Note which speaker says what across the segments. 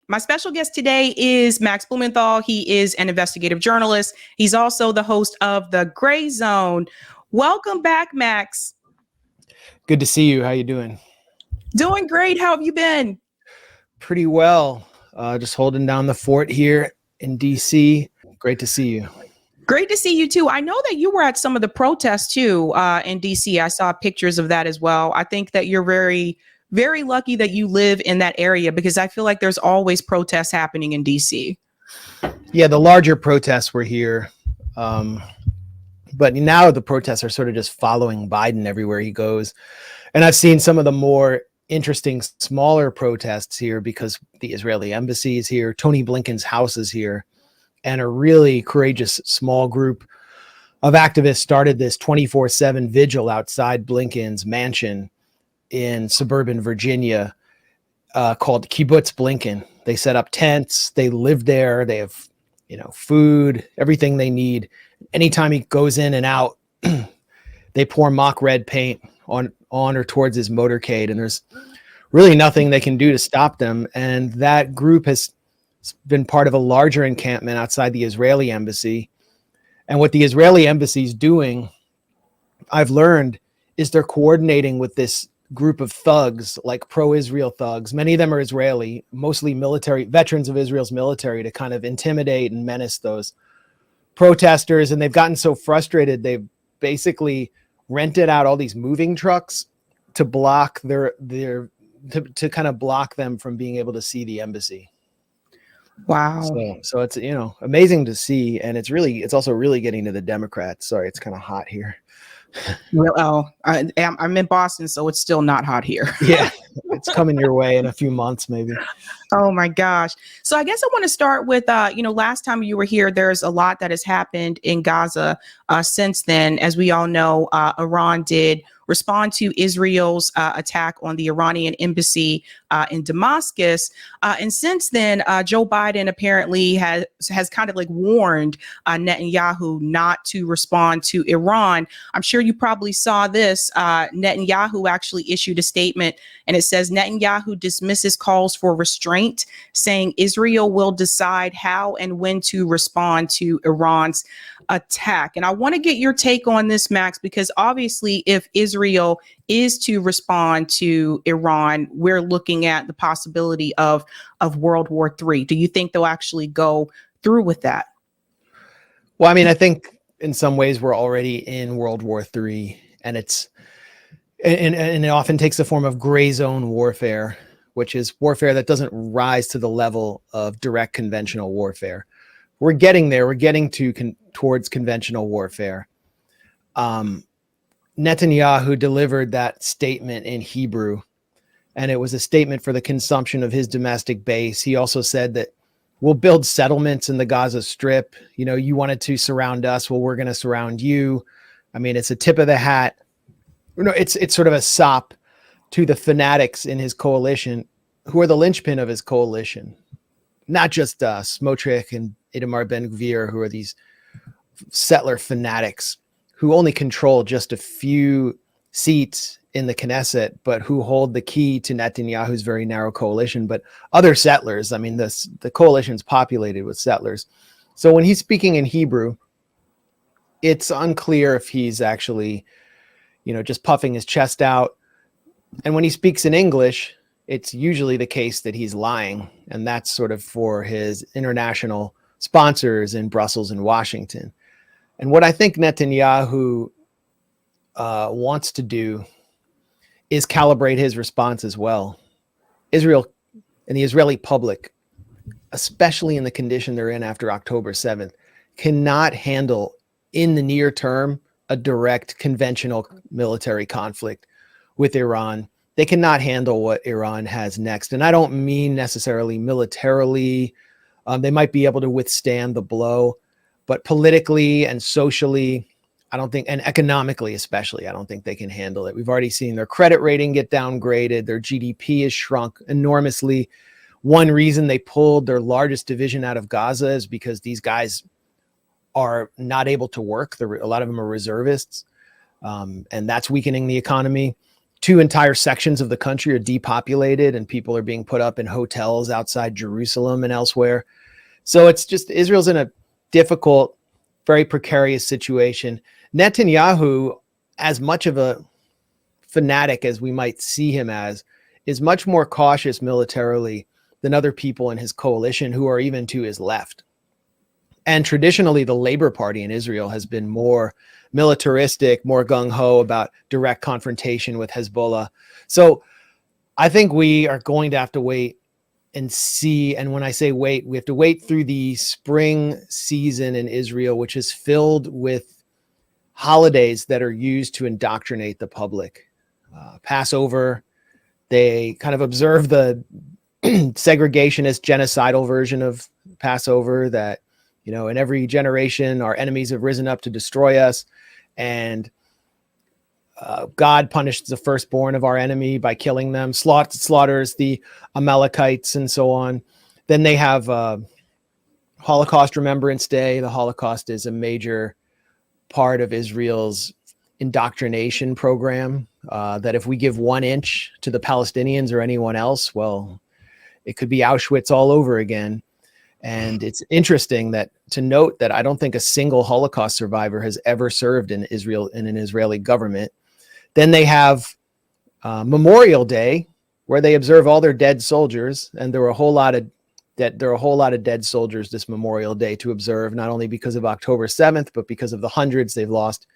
Speaker 1: My special guest today is Max Blumenthal. He is an investigative journalist. He's also the host of The Gray Zone. Welcome back, Max.
Speaker 2: Good to see you. How you doing?
Speaker 1: Doing great. How have you been?
Speaker 2: Pretty well. Just holding down the fort here in DC. Great to see you.
Speaker 1: Great to see you too. I know that you were at some of the protests too in DC. I saw pictures of that as well. I think that you're very, very lucky that you live in that area because I feel like there's always protests happening in DC.
Speaker 2: Yeah, the larger protests were here. But now the protests are sort of just following Biden everywhere he goes. And I've seen some of the more interesting, smaller protests here because the Israeli embassy is here. Tony Blinken's house is here. And a really courageous small group of activists started this 24/7 vigil outside Blinken's mansion in suburban Virginia called Kibbutz Blinken. They set up tents. They live there. They have, food, everything they need. Anytime he goes in and out, they pour mock red paint on or towards his motorcade. And there's really nothing they can do to stop them. And that group has been part of a larger encampment outside the Israeli embassy. And what the Israeli embassy is doing, I've learned, is they're coordinating with this group of thugs, like pro-Israel thugs. Many of them are Israeli, mostly military, veterans of Israel's military, to kind of intimidate and menace those protesters. And they've gotten so frustrated, they've basically rented out all these moving trucks to block to kind of block them from being able to see the embassy.
Speaker 1: Wow.
Speaker 2: So it's, amazing to see. And it's also really getting to the Democrats. Sorry, it's kind of hot here.
Speaker 1: Well, I'm in Boston, so it's still not hot here.
Speaker 2: Yeah, it's coming your way in a few months, maybe.
Speaker 1: Oh my gosh. So I guess I want to start with, last time you were here, there's a lot that has happened in Gaza since then. As we all know, Iran did respond to Israel's attack on the Iranian embassy in Damascus. And since then, Joe Biden apparently has kind of like warned Netanyahu not to respond to Iran. I'm sure you probably saw this. Netanyahu actually issued a statement, and it says Netanyahu dismisses calls for restraint, saying Israel will decide how and when to respond to Iran's attack. And I want to get your take on this, Max, because obviously if Israel is to respond to Iran, we're looking at the possibility of World War III. Do you think they'll actually go through with that?
Speaker 2: Well, I mean, I think in some ways we're already in World War III, and it often takes the form of gray zone warfare, which is warfare that doesn't rise to the level of direct conventional warfare. We're getting there. We're getting towards conventional warfare. Netanyahu delivered that statement in Hebrew, and it was a statement for the consumption of his domestic base. He also said that we'll build settlements in the Gaza Strip. You wanted to surround us. Well, we're going to surround you. I mean, it's a tip of the hat. It's sort of a sop to the fanatics in his coalition, who are the linchpin of his coalition. Not just Smotrich and Itamar Ben-Gvir, who are these settler fanatics who only control just a few seats in the Knesset, but who hold the key to Netanyahu's very narrow coalition. But other settlers, I mean, the coalition's populated with settlers. So when he's speaking in Hebrew, it's unclear if he's actually, just puffing his chest out. And when he speaks in English, it's usually the case that he's lying. And that's sort of for his international sponsors in Brussels and Washington. And what I think Netanyahu wants to do is calibrate his response as well. Israel and the Israeli public, especially in the condition they're in after October 7th, cannot handle in the near term a direct conventional military conflict with Iran. They cannot handle what Iran has next. And I don't mean necessarily militarily. They might be able to withstand the blow, but politically and socially, I don't think, and economically especially, I don't think they can handle it. We've already seen their credit rating get downgraded. Their GDP has shrunk enormously. One reason they pulled their largest division out of Gaza is because these guys are not able to work. A lot of them are reservists, and that's weakening the economy. two entire sections of the country are depopulated and people are being put up in hotels outside Jerusalem and elsewhere. So it's just Israel's in a difficult, very precarious situation. Netanyahu, as much of a fanatic as we might see him as, is much more cautious militarily than other people in his coalition who are even to his left. And traditionally, the Labor Party in Israel has been more militaristic, more gung-ho about direct confrontation with Hezbollah. So I think we are going to have to wait and see. And when I say wait, we have to wait through the spring season in Israel, which is filled with holidays that are used to indoctrinate the public. Passover, they kind of observe the segregationist, genocidal version of Passover that, you know, in every generation, our enemies have risen up to destroy us. And God punished the firstborn of our enemy by killing them, slaughters the Amalekites and so on. Then they have Holocaust Remembrance Day. The Holocaust is a major part of Israel's indoctrination program, that if we give 1 inch to the Palestinians or anyone else, well, it could be Auschwitz all over again. And it's interesting to note that I don't think a single Holocaust survivor has ever served in Israel in an Israeli government. Then they have Memorial Day, where they observe all their dead soldiers, and there are a whole lot of dead soldiers this Memorial Day to observe, not only because of October 7th, but because of the hundreds they've lost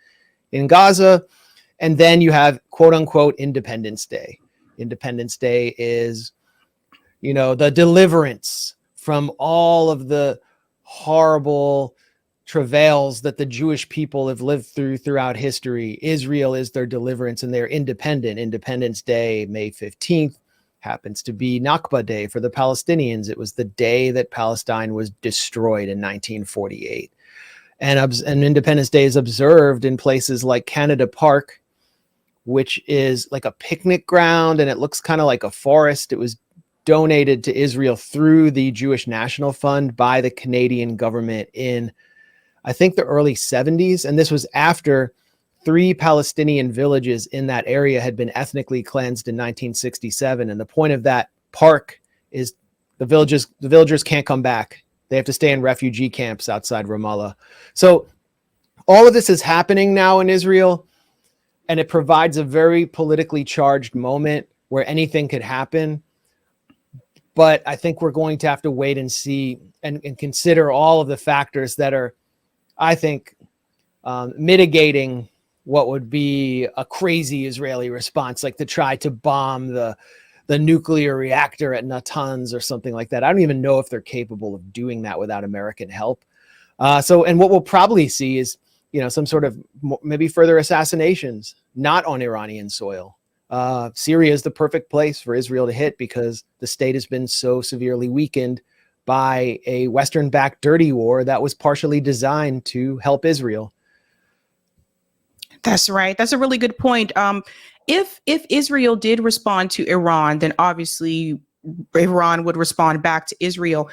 Speaker 2: in Gaza. And then you have quote unquote Independence Day. Independence Day is, you know, the deliverance from all of the horrible travails that the Jewish people have lived throughout history. Israel is their deliverance, and they're independent. Independence Day, May 15th, happens to be Nakba Day for the Palestinians. It was the day that Palestine was destroyed in 1948. And Independence Day is observed in places like Canada Park, which is like a picnic ground, and it looks kind of like a forest. It was donated to Israel through the Jewish National Fund by the Canadian government in, I think, the early 70s. And this was after 3 Palestinian villages in that area had been ethnically cleansed in 1967. And the point of that park is the villagers can't come back. They have to stay in refugee camps outside Ramallah. So all of this is happening now in Israel, and it provides a very politically charged moment where anything could happen. But I think we're going to have to wait and see and consider all of the factors that are, I think, mitigating what would be a crazy Israeli response, like to try to bomb the nuclear reactor at Natanz or something like that. I don't even know if they're capable of doing that without American help. And what we'll probably see is, you know, some sort of maybe further assassinations, not on Iranian soil. Syria is the perfect place for Israel to hit because the state has been so severely weakened by a Western-backed dirty war that was partially designed to help Israel.
Speaker 1: That's right. That's a really good point. If Israel did respond to Iran, then obviously Iran would respond back to Israel.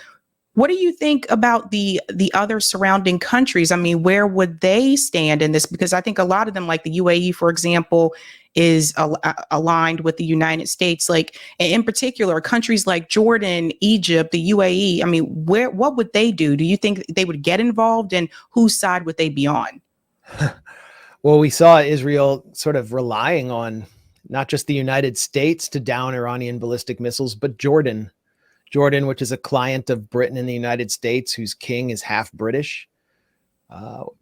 Speaker 1: What do you think about the other surrounding countries? I mean, where would they stand in this? Because I think a lot of them, like the UAE, for example, is aligned with the United States. Like in particular, countries like Jordan, Egypt, the UAE. I mean, what would they do? Do you think they would get involved, and whose side would they be on?
Speaker 2: Well, we saw Israel sort of relying on not just the United States to down Iranian ballistic missiles, but Jordan, which is a client of Britain and the United States, whose king is half British,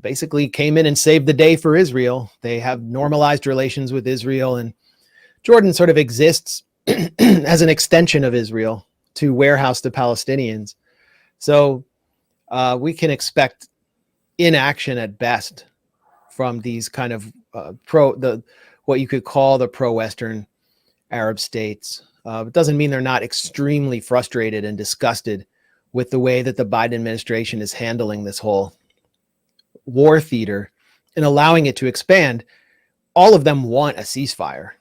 Speaker 2: basically came in and saved the day for Israel. They have normalized relations with Israel, and Jordan sort of exists as an extension of Israel to warehouse the Palestinians. So we can expect inaction at best from these kind of what you could call the pro-Western Arab states. It doesn't mean they're not extremely frustrated and disgusted with the way that the Biden administration is handling this whole war theater and allowing it to expand. All of them want a ceasefire.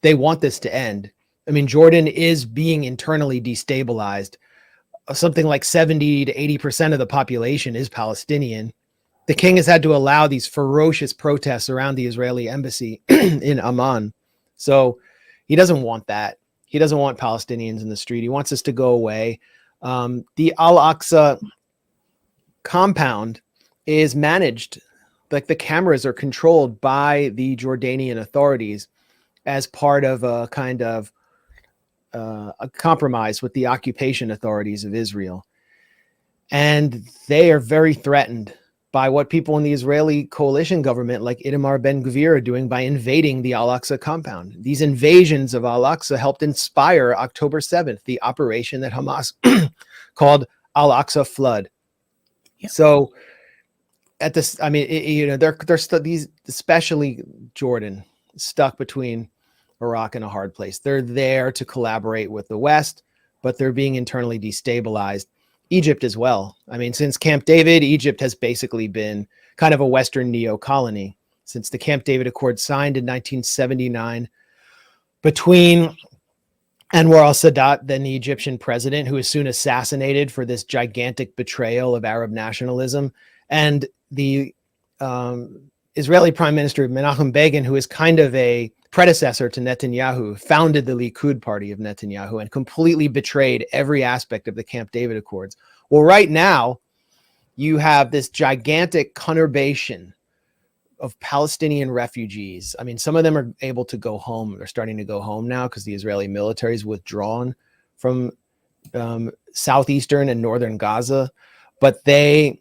Speaker 2: They want this to end. I mean, Jordan is being internally destabilized. Something like 70 to 80% of the population is Palestinian. The king has had to allow these ferocious protests around the Israeli embassy in Amman. So He doesn't want that. He doesn't want Palestinians in the street. He wants us to go away. The Al-Aqsa compound is managed, like the cameras are controlled by the Jordanian authorities as part of a kind of a compromise with the occupation authorities of Israel. And they are very threatened by what people in the Israeli coalition government like Itamar Ben-Gvir are doing by invading the Al-Aqsa compound. These invasions of Al-Aqsa helped inspire October 7th, the operation that Hamas called Al-Aqsa Flood. Yep. So at this, I mean, they're these, especially Jordan, stuck between Iraq and a hard place. They're there to collaborate with the West, but they're being internally destabilized. Egypt as well. I mean, since Camp David, Egypt has basically been kind of a Western neo-colony since the Camp David Accord signed in 1979 between Anwar al-Sadat, then the Egyptian president, who was soon assassinated for this gigantic betrayal of Arab nationalism, and the Israeli Prime Minister Menachem Begin, who is kind of a predecessor to Netanyahu, founded the Likud party of Netanyahu and completely betrayed every aspect of the Camp David Accords. Well, right now, you have this gigantic conurbation of Palestinian refugees. I mean, some of them are able to go home. They're starting to go home now because the Israeli military is withdrawn from southeastern and northern Gaza. But there's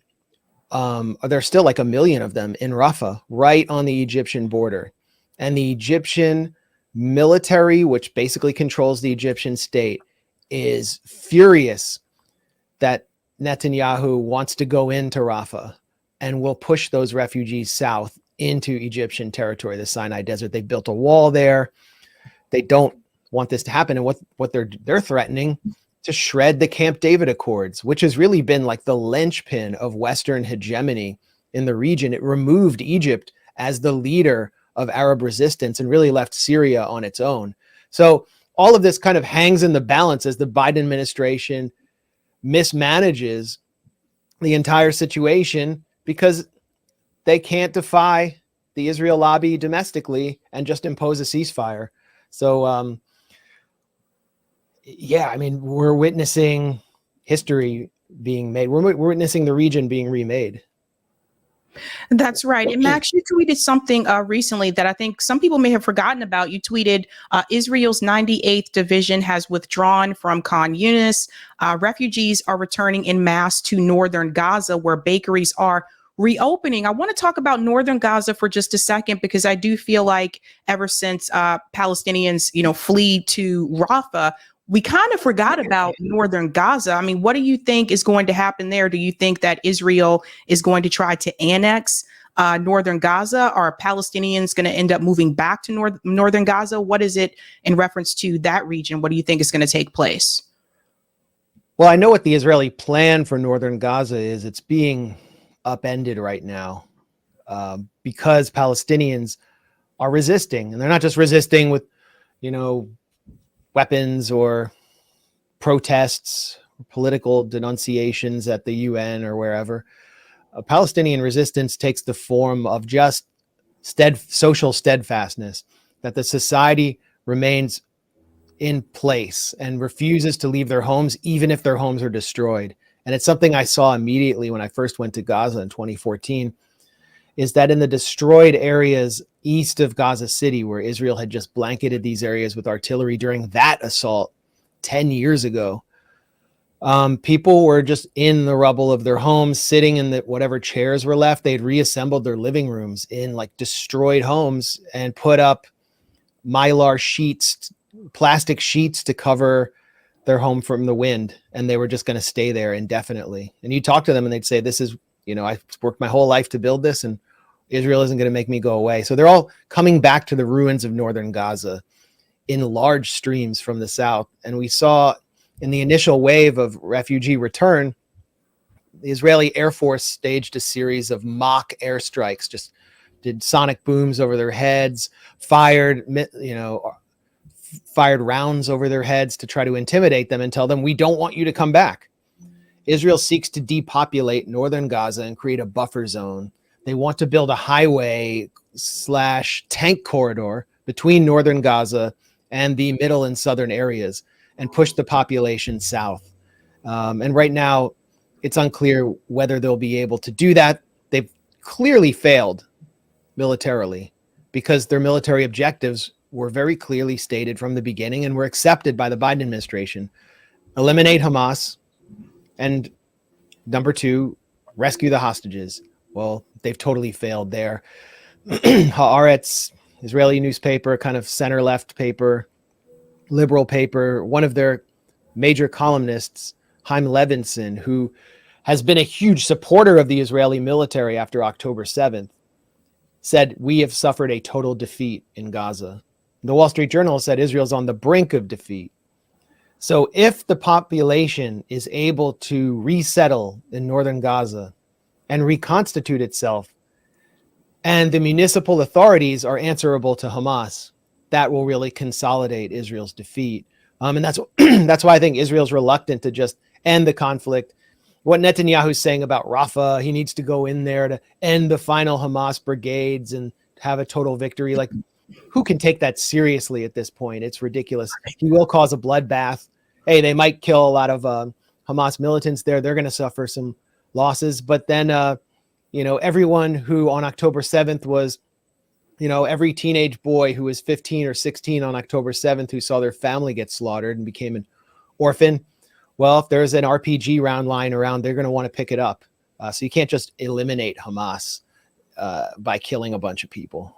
Speaker 2: still like 1 million of them in Rafah, right on the Egyptian border. And the Egyptian military, which basically controls the Egyptian state, is furious that Netanyahu wants to go into Rafah and will push those refugees south into Egyptian territory, the Sinai Desert. They built a wall there. They don't want this to happen. And what they're threatening to shred the Camp David Accords, which has really been like the linchpin of Western hegemony in the region. It removed Egypt as the leader of Arab resistance and really left Syria on its own. So all of this kind of hangs in the balance as the Biden administration mismanages the entire situation because they can't defy the Israel lobby domestically and just impose a ceasefire. So, yeah, I mean, we're witnessing history being made. We're witnessing the region being remade.
Speaker 1: That's right. And Max, you tweeted something recently that I think some people may have forgotten about. You tweeted, Israel's 98th Division has withdrawn from Khan Yunis. Refugees are returning in mass to northern Gaza, where bakeries are reopening. I want to talk about northern Gaza for just a second, because I do feel like ever since Palestinians, flee to Rafah, we kind of forgot about northern Gaza. I mean, what do you think is going to happen there? Do you think that Israel is going to try to annex northern Gaza? Are Palestinians going to end up moving back to northern Gaza? What is it in reference to that region? What do you think is going to take place?
Speaker 2: Well, I know what the Israeli plan for northern Gaza is. It's being upended right now because Palestinians are resisting. And they're not just resisting with, weapons or protests, political denunciations at the UN or wherever. Palestinian resistance takes the form of just social steadfastness, that the society remains in place and refuses to leave their homes, even if their homes are destroyed. And it's something I saw immediately when I first went to Gaza in 2014, is that in the destroyed areas east of Gaza City, where Israel had just blanketed these areas with artillery during that assault 10 years ago, people were just in the rubble of their homes, sitting in whatever chairs were left. They'd reassembled their living rooms in like destroyed homes and put up mylar sheets, plastic sheets to cover their home from the wind. And they were just going to stay there indefinitely. And you talk to them and they'd say, this is, I worked my whole life to build this, and Israel isn't going to make me go away. So they're all coming back to the ruins of northern Gaza in large streams from the south. And we saw in the initial wave of refugee return, the Israeli Air Force staged a series of mock airstrikes, just did sonic booms over their heads, fired rounds over their heads to try to intimidate them and tell them, we don't want you to come back. Israel seeks to depopulate northern Gaza and create a buffer zone. They want to build a highway / tank corridor between northern Gaza and the middle and southern areas and push the population south. And right now, it's unclear whether they'll be able to do that. They've clearly failed militarily because their military objectives were very clearly stated from the beginning and were accepted by the Biden administration. Eliminate Hamas, and number two, rescue the hostages. Well, they've totally failed there. Haaretz, Israeli newspaper, kind of center-left paper, liberal paper, one of their major columnists, Chaim Levinson, who has been a huge supporter of the Israeli military after October 7th, said, "We have suffered a total defeat in Gaza." The Wall Street Journal said Israel's on the brink of defeat. So if the population is able to resettle in northern Gaza and reconstitute itself, and the municipal authorities are answerable to Hamas, that will really consolidate Israel's defeat. And that's that's why I think Israel's reluctant to just end the conflict. What Netanyahu's saying about Rafah, he needs to go in there to end the final Hamas brigades and have a total victory. Like, who can take that seriously at this point? It's ridiculous. He will cause a bloodbath. Hey, they might kill a lot of Hamas militants there. They're going to suffer some losses. But then, everyone who on October 7th was, every teenage boy who was 15 or 16 on October 7th who saw their family get slaughtered and became an orphan. Well, if there's an RPG round lying around, they're going to want to pick it up. So you can't just eliminate Hamas by killing a bunch of people.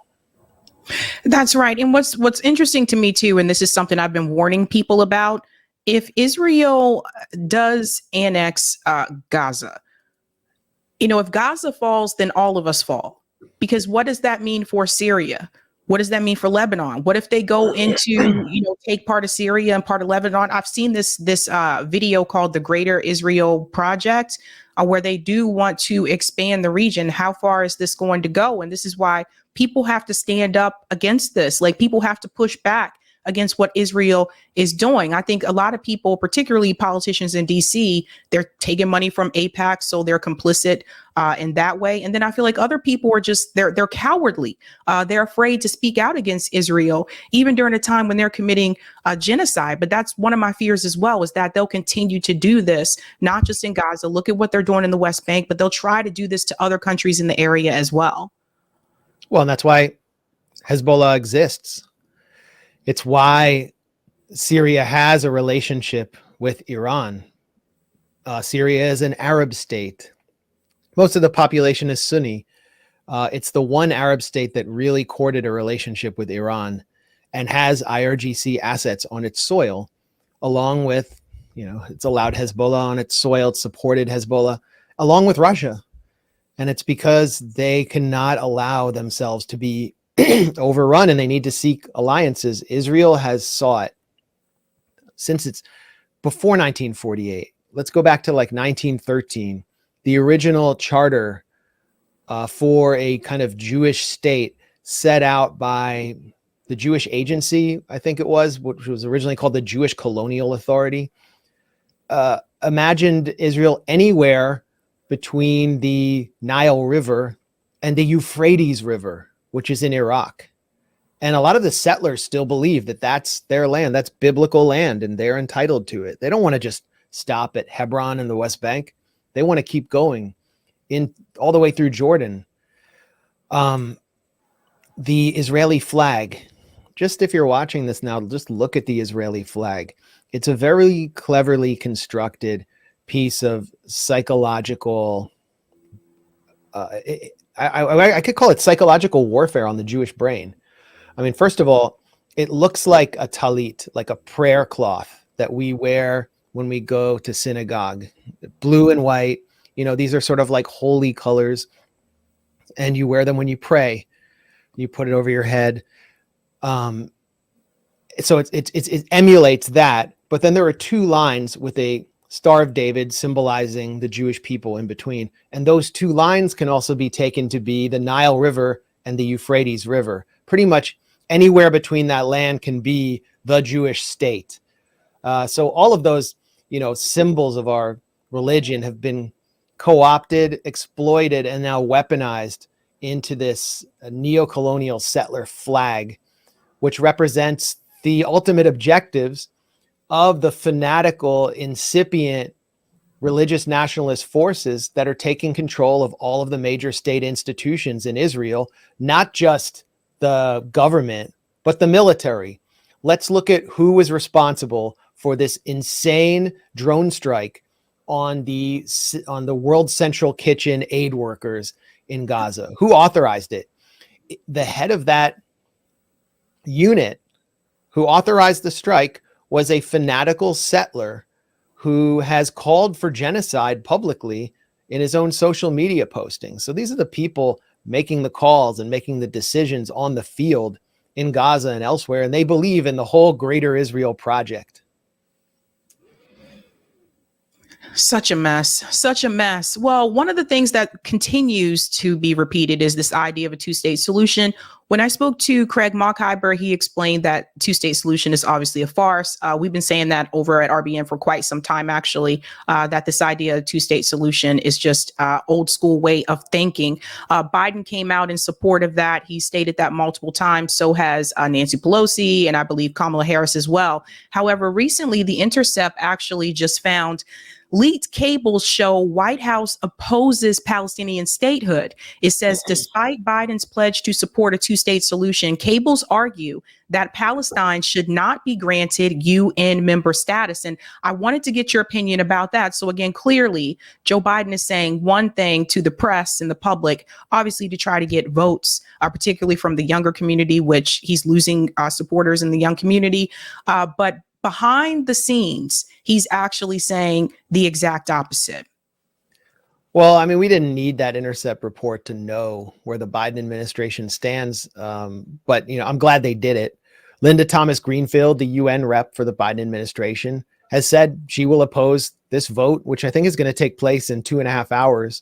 Speaker 1: That's right. And what's interesting to me too, and this is something I've been warning people about, if Israel does annex Gaza, if Gaza falls, then all of us fall. Because what does that mean for Syria? What does that mean for Lebanon? What if they go into, take part of Syria and part of Lebanon? I've seen this video called the Greater Israel Project, where they do want to expand the region. How far is this going to go? And this is why people have to stand up against this. Like, people have to push back against what Israel is doing. I think a lot of people, particularly politicians in DC, they're taking money from AIPAC, so they're complicit in that way. And then I feel like other people are just, they're cowardly. They're afraid to speak out against Israel, even during a time when they're committing genocide. But that's one of my fears as well, is that they'll continue to do this, not just in Gaza. Look at what they're doing in the West Bank, but they'll try to do this to other countries in the area as well.
Speaker 2: Well, and that's why Hezbollah exists. It's why Syria has a relationship with Iran. Syria is an Arab state. Most of the population is Sunni. It's the one Arab state that really courted a relationship with Iran and has IRGC assets on its soil, along with, it's allowed Hezbollah on its soil. It's supported Hezbollah, along with Russia. And it's because they cannot allow themselves to be overrun, and they need to seek alliances. Israel has sought, since it's before 1948, let's go back to like 1913, the original charter for a kind of Jewish state set out by the Jewish Agency, I think it was, which was originally called the Jewish Colonial Authority, imagined Israel anywhere between the Nile River and the Euphrates River, which is in Iraq. And a lot of the settlers still believe that that's their land, that's biblical land, and they're entitled to it. They don't want to just stop at Hebron in the West Bank. They want to keep going in all the way through Jordan. The Israeli flag, just if you're watching this now, just look at the Israeli flag. It's a very cleverly constructed piece of psychological, I could call it psychological warfare on the Jewish brain. I mean, first of all, it looks like a talit, like a prayer cloth that we wear when we go to synagogue. Blue and white, these are sort of like holy colors, and you wear them when you pray. You put it over your head. So it emulates that, but then there are two lines with a Star of David symbolizing the Jewish people in between. And those two lines can also be taken to be the Nile River and the Euphrates River. Pretty much anywhere between that land can be the Jewish state. So all of those, symbols of our religion have been co-opted, exploited, and now weaponized into this neo-colonial settler flag, which represents the ultimate objectives of the fanatical, incipient religious nationalist forces that are taking control of all of the major state institutions in Israel, not just the government, but the military. Let's look at who was responsible for this insane drone strike on the World Central Kitchen aid workers in Gaza. Who authorized it? The head of that unit who authorized the strike was a fanatical settler who has called for genocide publicly in his own social media postings. So these are the people making the calls and making the decisions on the field in Gaza and elsewhere, and they believe in the whole Greater Israel project.
Speaker 1: Such a mess, such a mess. Well, one of the things that continues to be repeated is this idea of a two-state solution. When I spoke to Craig Mockheiber, he explained that two-state solution is obviously a farce. We've been saying that over at RBN for quite some time, actually, that this idea of two-state solution is just old school way of thinking. Biden came out in support of that. He stated that multiple times. So has Nancy Pelosi and I believe Kamala Harris as well. However, recently, The Intercept actually just found leaked cables show White House opposes Palestinian statehood. It says, despite Biden's pledge to support a two-state solution, cables argue that Palestine should not be granted UN member status. And I wanted to get your opinion about that. So again, clearly, Joe Biden is saying one thing to the press and the public, obviously to try to get votes, particularly from the younger community, which he's losing supporters in the young community. But behind the scenes, he's actually saying the exact opposite.
Speaker 2: Well, I mean, we didn't need that Intercept report to know where the Biden administration stands. But, you know, I'm glad they did it. Linda Thomas Greenfield, the UN rep for the Biden administration, has said she will oppose this vote, which I think is going to take place in 2.5 hours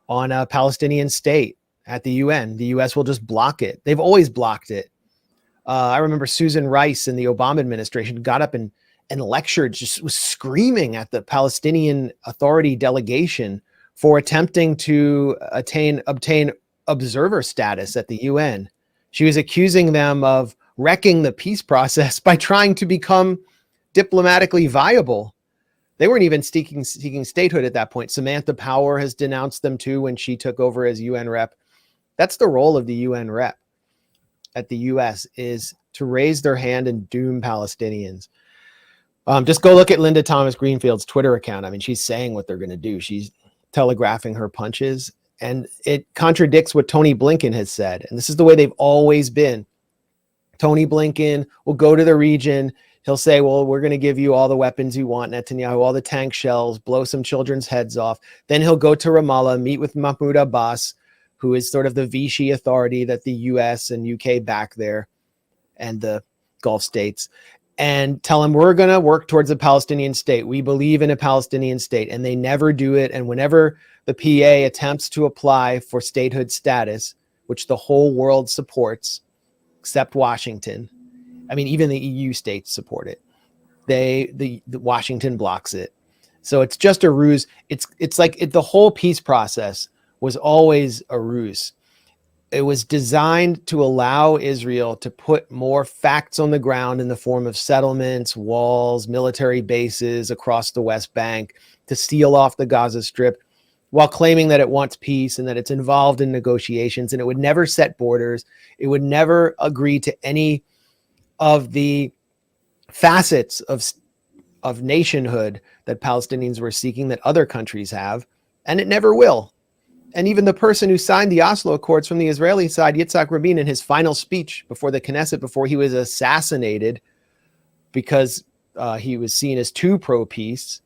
Speaker 2: on a Palestinian state at the UN. The US will just block it. They've always blocked it. I remember Susan Rice in the Obama administration got up and lectured, just was screaming at the Palestinian Authority delegation for attempting to obtain observer status at the UN. She was accusing them of wrecking the peace process by trying to become diplomatically viable. They weren't even seeking statehood at that point. Samantha Power has denounced them too when she took over as UN rep. That's the role of the UN rep at the US, is to raise their hand and doom Palestinians. Just go look at Linda Thomas Greenfield's Twitter account. I mean, she's saying what they're going to do. She's telegraphing her punches, and it contradicts what Tony Blinken has said. And this is the way they've always been. Tony Blinken will go to the region. He'll say, well, we're going to give you all the weapons you want, Netanyahu, all the tank shells, blow some children's heads off. Then he'll go to Ramallah, meet with Mahmoud Abbas, who is sort of the Vichy authority that the US and UK back there, and the Gulf states, and tell him we're going to work towards a Palestinian state. We believe in a Palestinian state, and they never do it. And whenever the PA attempts to apply for statehood status, which the whole world supports, except Washington, I mean, even the EU states support it, the Washington blocks it. So it's just a ruse. It's like the whole peace process was always a ruse. It was designed to allow Israel to put more facts on the ground in the form of settlements, walls, military bases across the West Bank, to seal off the Gaza Strip, while claiming that it wants peace and that it's involved in negotiations, and it would never set borders. It would never agree to any of the facets of nationhood that Palestinians were seeking that other countries have, and it never will. And even the person who signed the Oslo Accords from the Israeli side, Yitzhak Rabin, in his final speech before the Knesset, before he was assassinated because he was seen as too pro-peace,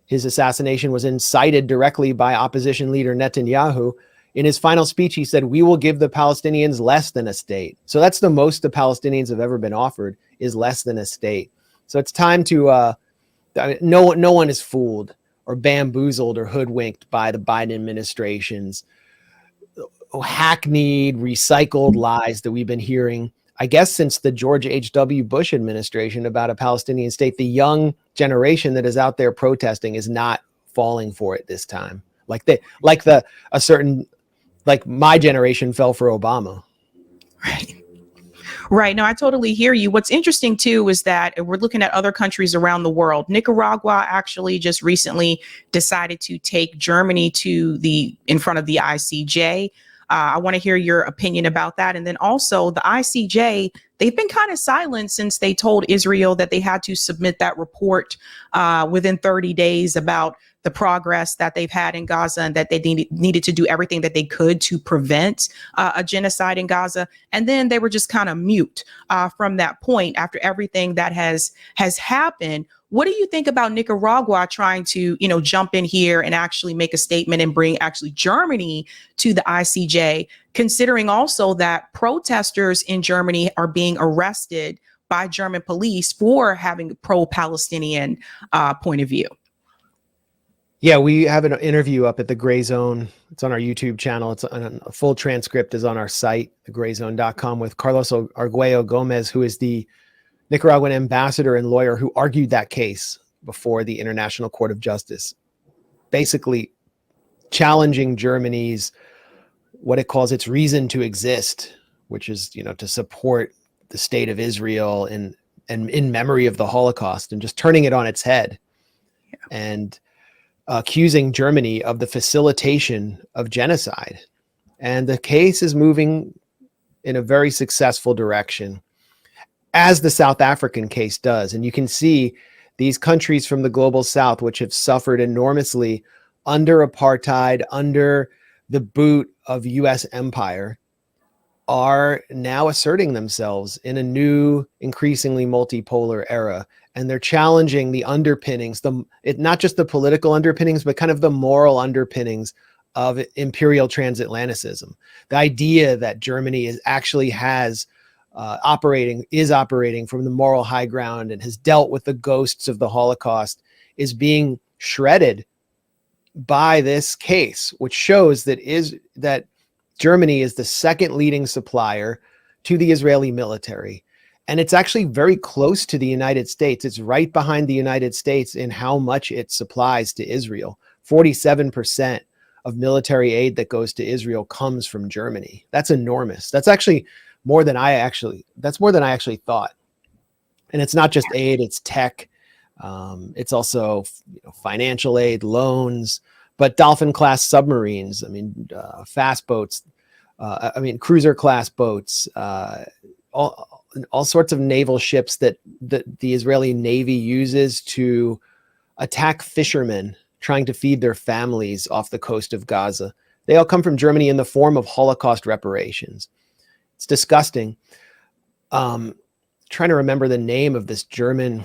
Speaker 2: his assassination was incited directly by opposition leader Netanyahu. In his final speech, he said, we will give the Palestinians less than a state. So that's the most the Palestinians have ever been offered, is less than a state. So it's time to, no one is fooled or bamboozled or hoodwinked by the Biden administration's hackneyed, recycled lies that we've been hearing, I guess, since the George H.W. Bush administration about a Palestinian state. The young generation that is out there protesting is not falling for it this time. Like my generation fell for Obama.
Speaker 1: Right. Right. No, I totally hear you. What's interesting too is that we're looking at other countries around the world. Nicaragua actually just recently decided to take Germany to the in front of the ICJ. I want to hear your opinion about that. And then also the ICJ, they've been kind of silent since they told Israel that they had to submit that report within 30 days about the progress that they've had in Gaza and that they needed to do everything that they could to prevent a genocide in Gaza. And then they were just kind of mute from that point after everything that has happened. What do you think about Nicaragua trying to, jump in here and actually make a statement and bring actually Germany to the ICJ, considering also that protesters in Germany are being arrested by German police for having a pro-Palestinian point of view?
Speaker 2: Yeah, we have an interview up at the Gray Zone. It's on our YouTube channel. It's a full transcript is on our site, thegrayzone.com, with Carlos Arguello Gomez, who is the Nicaraguan ambassador and lawyer who argued that case before the International Court of Justice, basically challenging Germany's, what it calls its reason to exist, which is, to support the state of Israel and in memory of the Holocaust, and just turning it on its head. Yeah. And accusing Germany of the facilitation of genocide. And the case is moving in a very successful direction, as the South African case does. And you can see these countries from the global South, which have suffered enormously under apartheid, under the boot of US empire, are now asserting themselves in a new, increasingly multipolar era. And they're challenging the underpinnings, not just the political underpinnings, but kind of the moral underpinnings of imperial transatlanticism. The idea that Germany operating from the moral high ground and has dealt with the ghosts of the Holocaust is being shredded by this case, which shows that Germany is the second leading supplier to the Israeli military. And it's actually very close to the United States. It's right behind the United States in how much it supplies to Israel. 47% of military aid that goes to Israel comes from Germany. That's enormous. That's actually more than I actually thought. And it's not just aid, it's tech. It's also financial aid, loans, but Dolphin class submarines, fast boats, cruiser class boats, all sorts of naval ships that the Israeli Navy uses to attack fishermen trying to feed their families off the coast of Gaza. They all come from Germany in the form of Holocaust reparations. It's disgusting. Trying to remember the name of this German.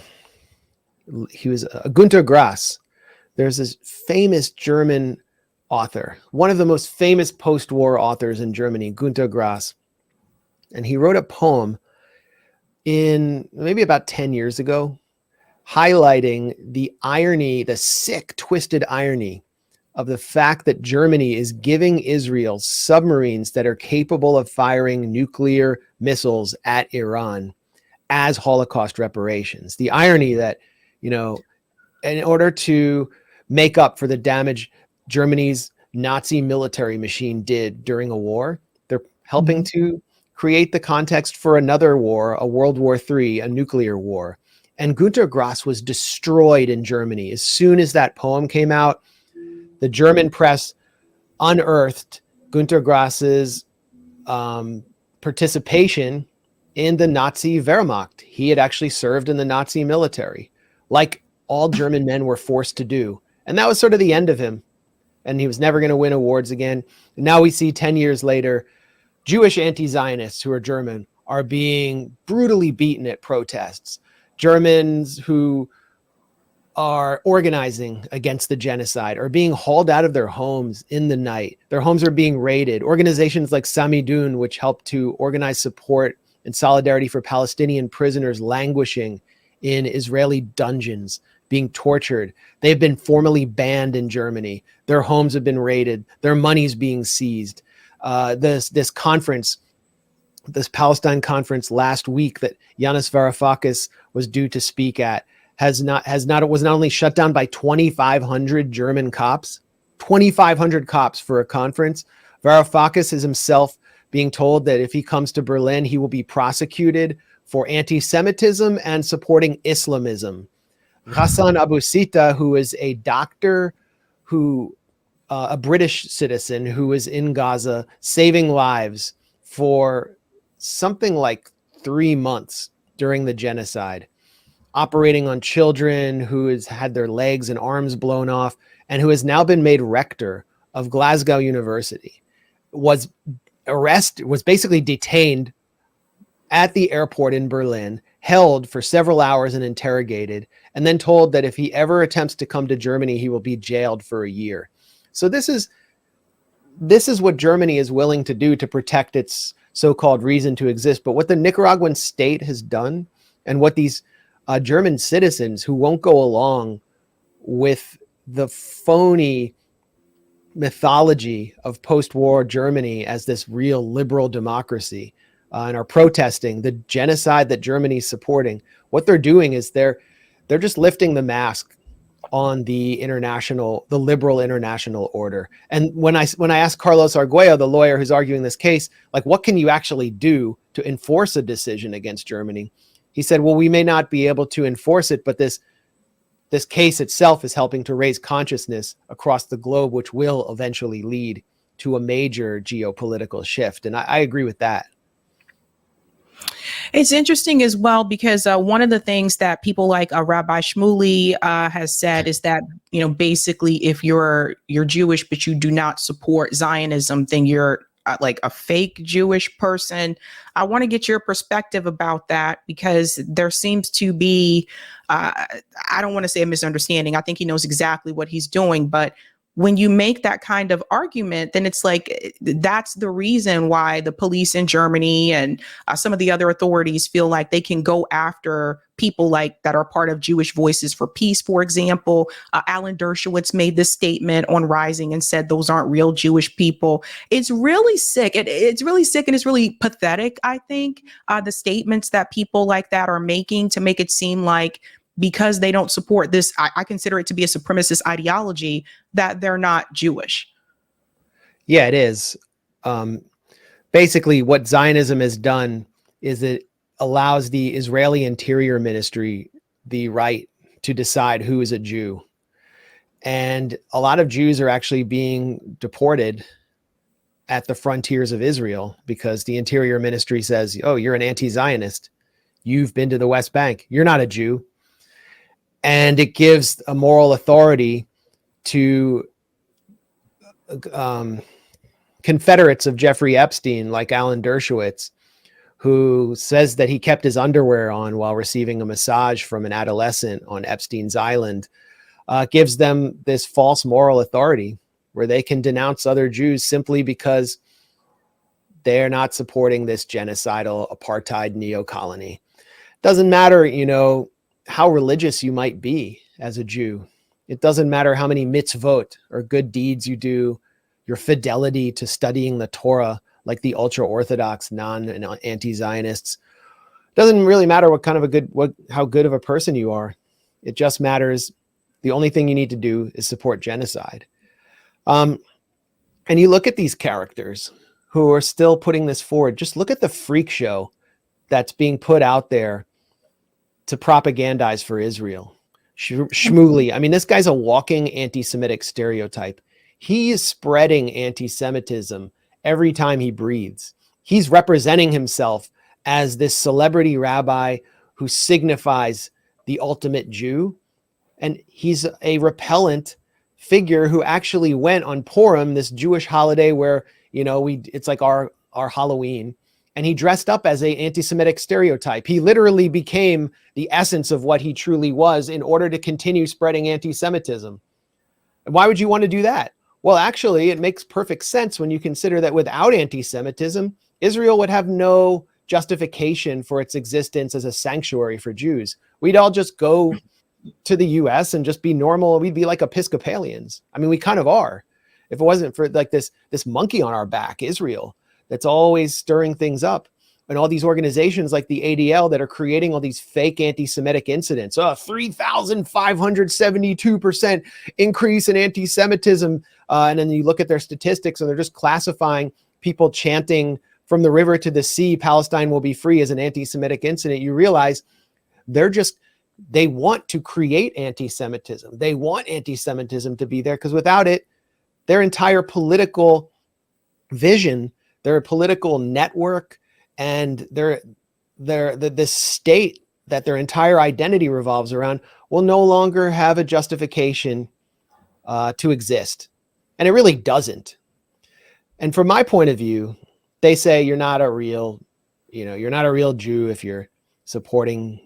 Speaker 2: He was Günter Grass. There's this famous German author, one of the most famous post-war authors in Germany, Günter Grass. And he wrote a poem in maybe about 10 years ago, highlighting the irony, the sick, twisted irony of the fact that Germany is giving Israel submarines that are capable of firing nuclear missiles at Iran as Holocaust reparations. The irony that, in order to make up for the damage Germany's Nazi military machine did during a war, they're helping to create the context for another war, a World War III, a nuclear war. And Günter Grass was destroyed in Germany. As soon as that poem came out, the German press unearthed Günter Grass's participation in the Nazi Wehrmacht. He had actually served in the Nazi military, like all German men were forced to do. And that was sort of the end of him. And he was never going to win awards again. And now we see 10 years later, Jewish anti-Zionists who are German are being brutally beaten at protests. Germans who are organizing against the genocide are being hauled out of their homes in the night. Their homes are being raided. Organizations like Samidun, which help to organize support and solidarity for Palestinian prisoners languishing in Israeli dungeons, being tortured. They've been formally banned in Germany. Their homes have been raided. Their money's being seized. This conference, this Palestine conference last week that Yanis Varoufakis was due to speak at was not only shut down by 2,500 German cops, 2,500 cops for a conference. Varoufakis has himself being told that if he comes to Berlin, he will be prosecuted for anti-Semitism and supporting Islamism. Hassan Abu Sita, who is a doctor, a British citizen who was in Gaza saving lives for something like 3 months during the genocide, operating on children, who has had their legs and arms blown off, and who has now been made rector of Glasgow University, was basically detained at the airport in Berlin, held for several hours and interrogated, and then told that if he ever attempts to come to Germany, he will be jailed for a year. So this is what Germany is willing to do to protect its so-called reason to exist. But what the Nicaraguan state has done, and what these German citizens who won't go along with the phony mythology of post-war Germany as this real liberal democracy, and are protesting the genocide that Germany's supporting, what they're doing is they're just lifting the mask on the liberal international order. And when I asked Carlos Arguello, the lawyer who's arguing this case, like, what can you actually do to enforce a decision against Germany? He said, well, we may not be able to enforce it, but this case itself is helping to raise consciousness across the globe, which will eventually lead to a major geopolitical shift. And I agree with that.
Speaker 1: It's interesting as well, because one of the things that people like Rabbi Shmuley has said is that, basically, if you're Jewish, but you do not support Zionism, then you're like a fake Jewish person. I want to get your perspective about that, because there seems to be, I don't want to say a misunderstanding. I think he knows exactly what he's doing, but when you make that kind of argument, then it's like, that's the reason why the police in Germany and some of the other authorities feel like they can go after people like that are part of Jewish Voices for Peace, for example. Alan Dershowitz made this statement on Rising and said those aren't real Jewish people. It's really sick. It's really sick, and it's really pathetic, I think, the statements that people like that are making to make it seem like, because they don't support this, I consider it to be a supremacist ideology, that they're not Jewish.
Speaker 2: Yeah, it is. Basically, what Zionism has done is it allows the Israeli Interior Ministry the right to decide who is a Jew. And a lot of Jews are actually being deported at the frontiers of Israel because the Interior Ministry says, oh, you're an anti-Zionist. You've been to the West Bank. You're not a Jew. And it gives a moral authority to confederates of Jeffrey Epstein, like Alan Dershowitz, who says that he kept his underwear on while receiving a massage from an adolescent on Epstein's Island, gives them this false moral authority where they can denounce other Jews simply because they're not supporting this genocidal apartheid neo-colony. Doesn't matter, how religious you might be as a Jew. It doesn't matter how many mitzvot or good deeds you do, your fidelity to studying the Torah, like the ultra-Orthodox non and anti-Zionists. Doesn't really matter how good of a person you are. It just matters. The only thing you need to do is support genocide. And you look at these characters who are still putting this forward. Just look at the freak show that's being put out there to propagandize for Israel. Shmuley, I mean, this guy's a walking anti-Semitic stereotype. He is spreading anti-Semitism every time he breathes. He's representing himself as this celebrity rabbi who signifies the ultimate Jew. And he's a repellent figure who actually went on Purim, this Jewish holiday where, it's like our Halloween. And he dressed up as an anti-Semitic stereotype. He literally became the essence of what he truly was in order to continue spreading anti-Semitism. And why would you want to do that? Well, actually, it makes perfect sense when you consider that without anti-Semitism, Israel would have no justification for its existence as a sanctuary for Jews. We'd all just go to the US and just be normal. We'd be like Episcopalians. I mean, we kind of are. If it wasn't for like this monkey on our back, Israel, that's always stirring things up. And all these organizations like the ADL that are creating all these fake anti-Semitic incidents. 3,572% increase in anti-Semitism. And then you look at their statistics and they're just classifying people chanting from the river to the sea, Palestine will be free as an anti-Semitic incident, you realize they want to create anti-Semitism. They want anti-Semitism to be there, because without it, their entire political vision, their political network, and the state that their entire identity revolves around will no longer have a justification to exist. And it really doesn't. And from my point of view, they say you're not a real Jew if you're supporting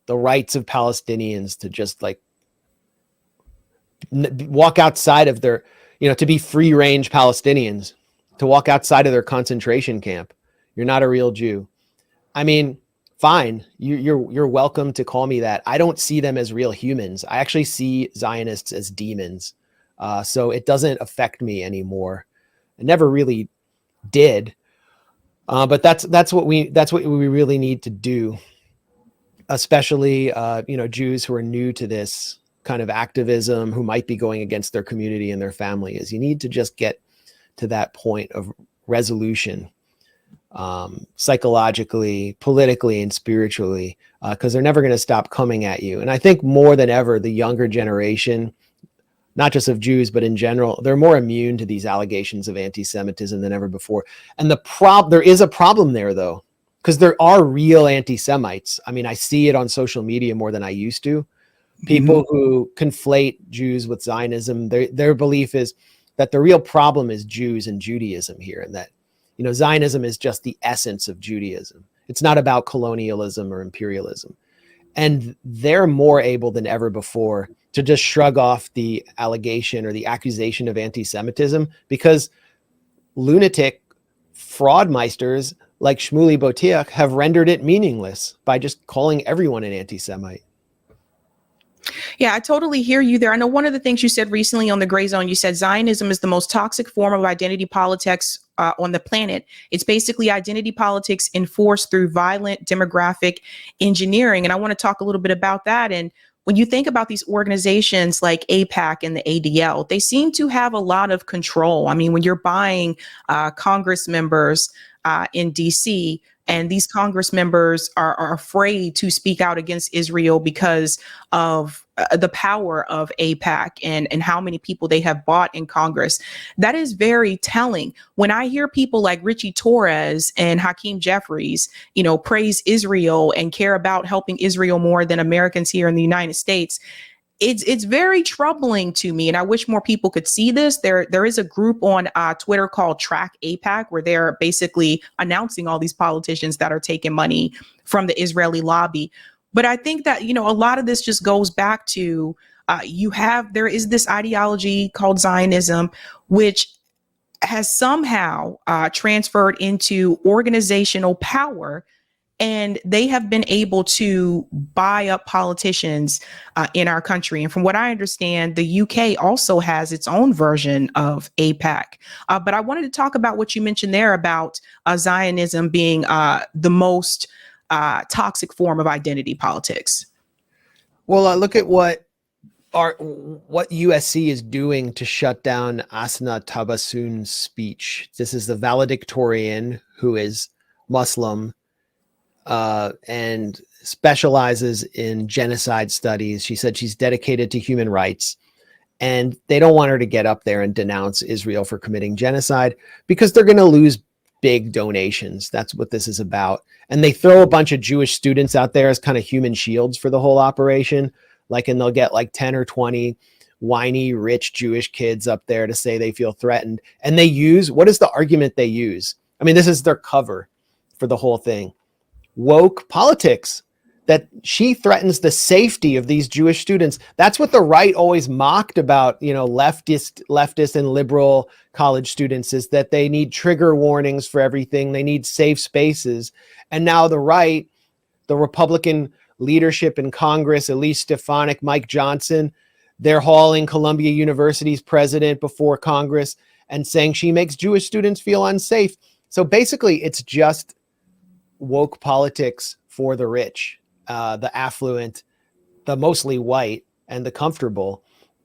Speaker 2: the rights of Palestinians to just like walk outside of their, to be free range Palestinians, to walk outside of their concentration camp. You're not a real Jew. I mean, fine. You're welcome to call me that. I don't see them as real humans. I actually see Zionists as demons. So it doesn't affect me anymore. It never really did. But that's what we really need to do, especially Jews who are new to this kind of activism, who might be going against their community and their family. Is you need to just get to that point of resolution, psychologically, politically, and spiritually, because they're never going to stop coming at you. And I think more than ever, the younger generation, not just of Jews, but in general, they're more immune to these allegations of anti-Semitism than ever before. And there is a problem there, though, because there are real anti-Semites. I mean, I see it on social media more than I used to. People who conflate Jews with Zionism, their belief is that the real problem is Jews and Judaism here, and that, Zionism is just the essence of Judaism. It's not about colonialism or imperialism. And they're more able than ever before to just shrug off the allegation or the accusation of anti-Semitism, because lunatic fraudmeisters like Shmuley Boteach have rendered it meaningless by just calling everyone an anti-Semite.
Speaker 1: Yeah, I totally hear you there. I know one of the things you said recently on the Gray Zone, you said Zionism is the most toxic form of identity politics on the planet. It's basically identity politics enforced through violent demographic engineering. And I want to talk a little bit about that. And when you think about these organizations like AIPAC and the ADL, they seem to have a lot of control. I mean, when you're buying Congress members in DC, and these Congress members are afraid to speak out against Israel because of the power of AIPAC and how many people they have bought in Congress. That is very telling. When I hear people like Richie Torres and Hakeem Jeffries, praise Israel and care about helping Israel more than Americans here in the United States, it's very troubling to me, and I wish more people could see this. There is a group on Twitter called Track AIPAC, where they're basically announcing all these politicians that are taking money from the Israeli lobby. But I think that, a lot of this just goes back to there is this ideology called Zionism, which has somehow transferred into organizational power. And they have been able to buy up politicians in our country. And from what I understand, the UK also has its own version of AIPAC. But I wanted to talk about what you mentioned there about Zionism being the most toxic form of identity politics.
Speaker 2: Well, look at what USC is doing to shut down Asna Tabassun's speech. This is the valedictorian who is Muslim, and specializes in genocide studies. She said she's dedicated to human rights, and they don't want her to get up there and denounce Israel for committing genocide because they're going to lose big donations. That's what this is about. And they throw a bunch of Jewish students out there as kind of human shields for the whole operation. And they'll get like 10 or 20 whiny, rich Jewish kids up there to say they feel threatened. And what is the argument they use? I mean, this is their cover for the whole thing. Woke politics, that she threatens the safety of these Jewish students. That's what the right always mocked about, leftist and liberal college students, is that they need trigger warnings for everything. They need safe spaces. And now the right, the Republican leadership in Congress, Elise Stefanik, Mike Johnson, they're hauling Columbia University's president before Congress and saying she makes Jewish students feel unsafe. So basically, it's just woke politics for the rich, the affluent, the mostly white, and the comfortable.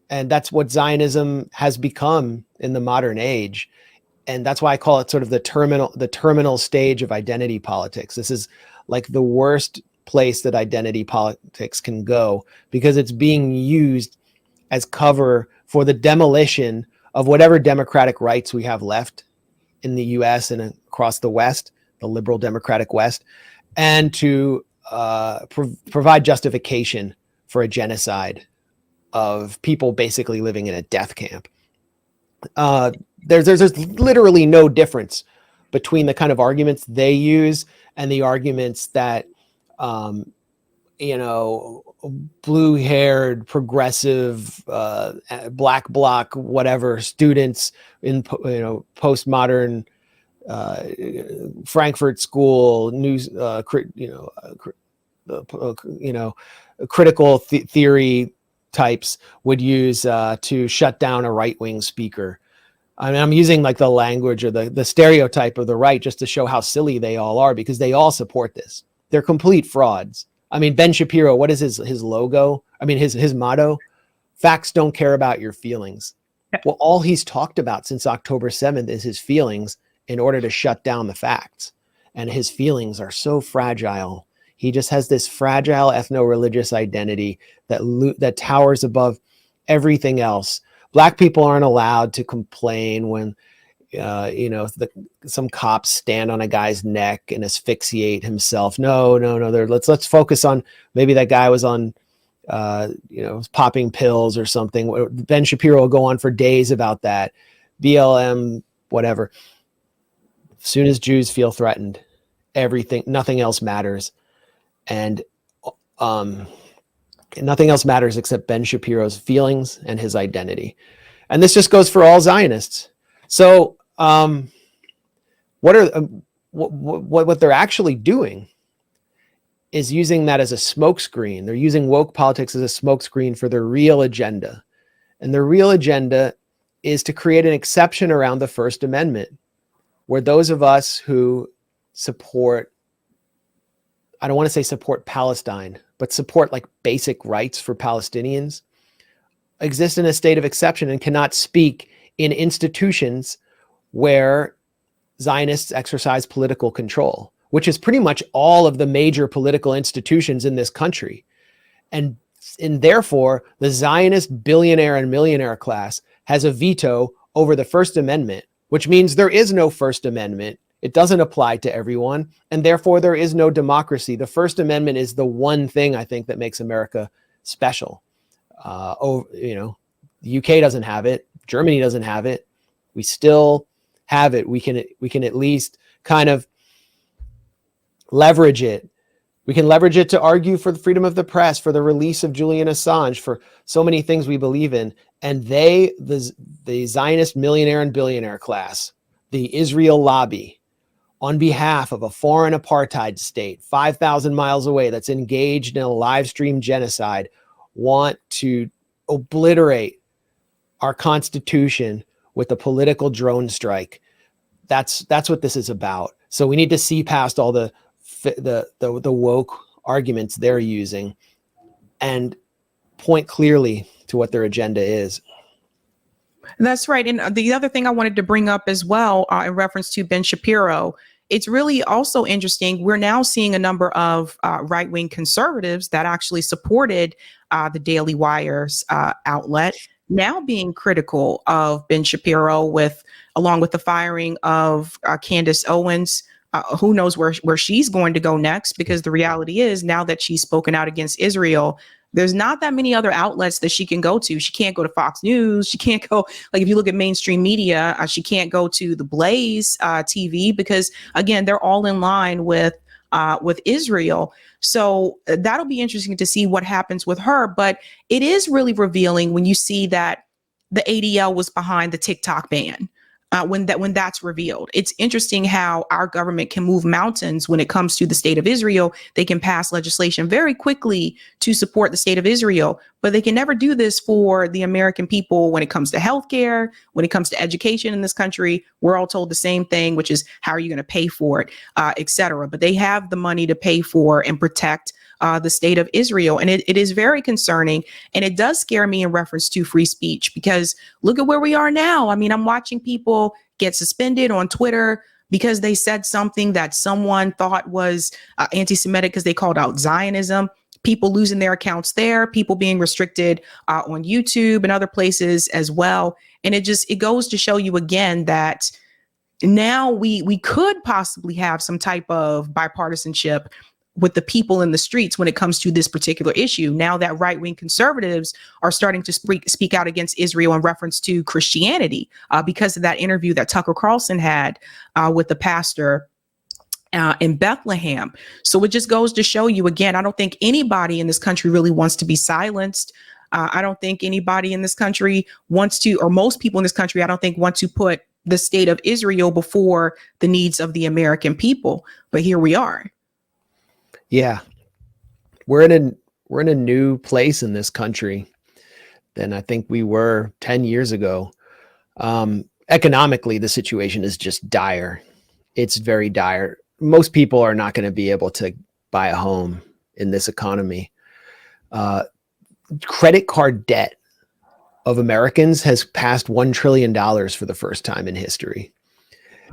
Speaker 2: And that's what Zionism has become in the modern age. And that's why I call it sort of the terminal stage of identity politics. This is like the worst place that identity politics can go, because it's being used as cover for the demolition of whatever democratic rights we have left in the US and across the West, the liberal democratic West, and to provide justification for a genocide of people basically living in a death camp. There's literally no difference between the kind of arguments they use and the arguments that, blue-haired, progressive, black bloc, whatever students in, postmodern Frankfurt School news, critical theory types would use to shut down a right-wing speaker. I mean, I'm using like the language or the stereotype of the right just to show how silly they all are, because they all support this. They're complete frauds. I mean, Ben Shapiro, what is his logo? I mean, his motto: facts don't care about your feelings. Well, all he's talked about since October 7th is his feelings in order to shut down the facts. And his feelings are so fragile. He just has this fragile ethno-religious identity that towers above everything else. Black people aren't allowed to complain when, some cops stand on a guy's neck and asphyxiate himself. No. Let's focus on, maybe that guy was on, popping pills or something. Ben Shapiro will go on for days about that. BLM, whatever. As soon as Jews feel threatened, nothing else matters. And nothing else matters except Ben Shapiro's feelings and his identity. And this just goes for all Zionists. So what they're actually doing is using that as a smokescreen. They're using woke politics as a smokescreen for their real agenda. And their real agenda is to create an exception around the First Amendment, where those of us who support, I don't want to say support Palestine, but support like basic rights for Palestinians, exist in a state of exception and cannot speak in institutions where Zionists exercise political control, which is pretty much all of the major political institutions in this country. And therefore, the Zionist billionaire and millionaire class has a veto over the First Amendment, which means there is no First Amendment. It doesn't apply to everyone, and therefore there is no democracy. The First Amendment is the one thing I think that makes America special. The UK doesn't have it. Germany doesn't have it. We still have it. We can at least kind of leverage it. We can leverage it to argue for the freedom of the press, for the release of Julian Assange, for so many things we believe in. And the Zionist millionaire and billionaire class, the Israel lobby, on behalf of a foreign apartheid state 5,000 miles away that's engaged in a live stream genocide, want to obliterate our Constitution with a political drone strike. That's what this is about. So we need to see past all the woke arguments they're using and point clearly to what their agenda is.
Speaker 1: That's right. And the other thing I wanted to bring up as well, in reference to Ben Shapiro, it's really also interesting. We're now seeing a number of right-wing conservatives that actually supported the Daily Wire's outlet now being critical of Ben Shapiro, along with the firing of Candace Owens. Who knows where she's going to go next, because the reality is, now that she's spoken out against Israel, there's not that many other outlets that she can go to. She can't go to Fox News. She can't go, like, if you look at mainstream media, she can't go to the Blaze TV, because again, they're all in line with Israel. So that'll be interesting to see what happens with her. But it is really revealing when you see that the ADL was behind the TikTok ban. When that's revealed, it's interesting how our government can move mountains when it comes to the state of Israel. They can pass legislation very quickly to support the state of Israel, but they can never do this for the American people when it comes to healthcare, when it comes to education in this country. We're all told the same thing, which is, how are you going to pay for it, et cetera. But they have the money to pay for and protect the state of Israel. And it is very concerning. And it does scare me in reference to free speech, because look at where we are now. I mean, I'm watching people get suspended on Twitter because they said something that someone thought was anti-Semitic because they called out Zionism. People losing their accounts there, people being restricted on YouTube and other places as well. And it goes to show you again that now we could possibly have some type of bipartisanship with the people in the streets when it comes to this particular issue. Now that right-wing conservatives are starting to speak out against Israel in reference to Christianity because of that interview that Tucker Carlson had with the pastor in Bethlehem. So it just goes to show you again, I don't think anybody in this country really wants to be silenced. I don't think anybody in this country wants to, or most people in this country, I don't think want to put the state of Israel before the needs of the American people. But here we are.
Speaker 2: Yeah. We're in a new place in this country than I think we were 10 years ago. Economically, the situation is just dire. It's very dire. Most people are not going to be able to buy a home in this economy. Credit card debt of Americans has passed $1 trillion for the first time in history.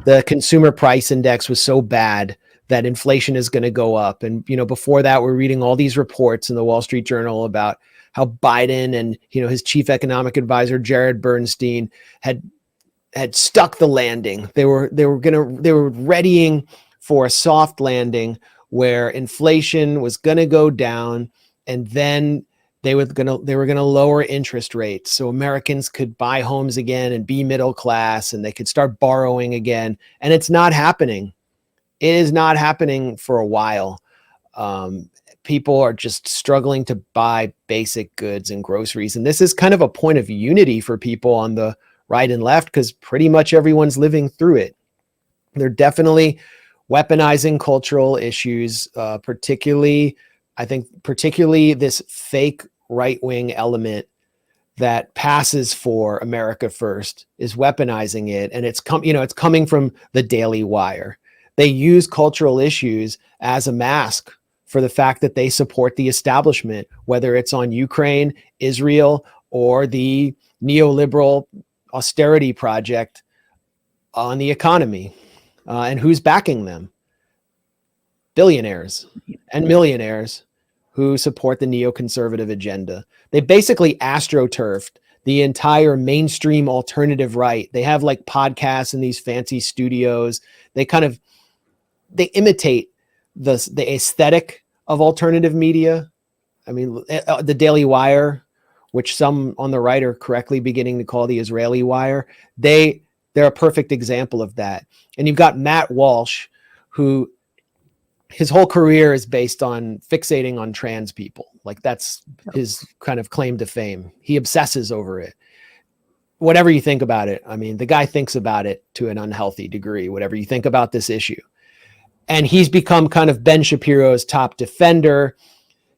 Speaker 2: The consumer price index was so bad that inflation is going to go up. And, before that, we're reading all these reports in the Wall Street Journal about how Biden and, his chief economic advisor, Jared Bernstein, had stuck the landing. They were readying for a soft landing where inflation was going to go down, and then they were going to lower interest rates so Americans could buy homes again and be middle class, and they could start borrowing again. And it's not happening. It is not happening for a while. People are just struggling to buy basic goods and groceries. And this is kind of a point of unity for people on the right and left, because pretty much everyone's living through it. They're definitely weaponizing cultural issues, particularly this fake right-wing element that passes for America First is weaponizing it. And it's coming from the Daily Wire. They use cultural issues as a mask for the fact that they support the establishment, whether it's on Ukraine, Israel, or the neoliberal austerity project on the economy. And who's backing them? Billionaires and millionaires who support the neoconservative agenda. They basically astroturfed the entire mainstream alternative right. They have like podcasts in these fancy studios. They imitate the aesthetic of alternative media. I mean, the Daily Wire, which some on the right are correctly beginning to call the Israeli Wire, they're a perfect example of that. And you've got Matt Walsh, who his whole career is based on fixating on trans people. Like that's his kind of claim to fame. He obsesses over it. Whatever you think about it, I mean, the guy thinks about it to an unhealthy degree, whatever you think about this issue. And he's become kind of Ben Shapiro's top defender.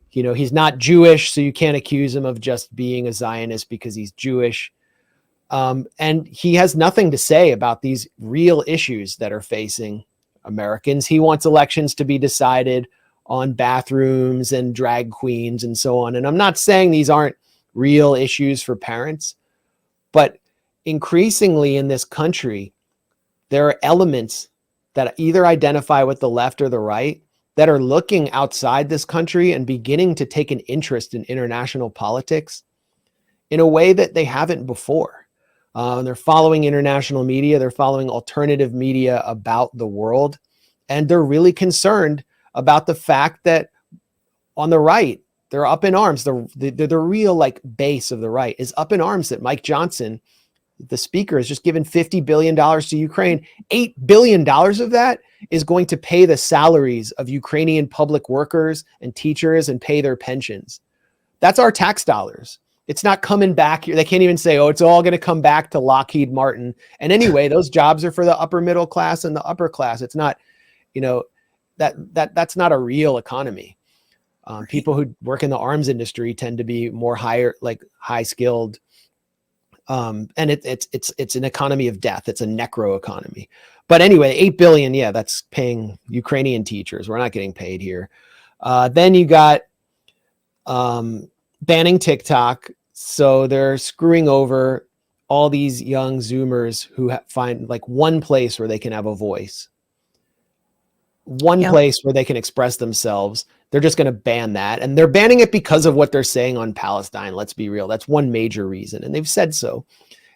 Speaker 2: He's not Jewish, so you can't accuse him of just being a Zionist because he's Jewish. And he has nothing to say about these real issues that are facing Americans. He wants elections to be decided on bathrooms and drag queens and so on. And I'm not saying these aren't real issues for parents, but increasingly in this country, there are elements that either identify with the left or the right that are looking outside this country and beginning to take an interest in international politics in a way that they haven't before. They're following international media. They're following alternative media about the world. And they're really concerned about the fact that on the right, they're up in arms. The real base of the right is up in arms that Mike Johnson, the speaker, has just given $50 billion to Ukraine. $8 billion of that is going to pay the salaries of Ukrainian public workers and teachers and pay their pensions. That's our tax dollars. It's not coming back here. They can't even say, it's all going to come back to Lockheed Martin. And anyway, those jobs are for the upper middle class and the upper class. It's not, that's not a real economy. People who work in the arms industry tend to be more high skilled. And it's an economy of death. It's a necro economy. But anyway, 8 billion. Yeah, that's paying Ukrainian teachers. We're not getting paid here. Then you got banning TikTok. So they're screwing over all these young Zoomers who find like one place where they can have a voice, one place where they can express themselves. They're just going to ban that. And they're banning it because of what they're saying on Palestine. Let's be real. That's one major reason. And they've said so.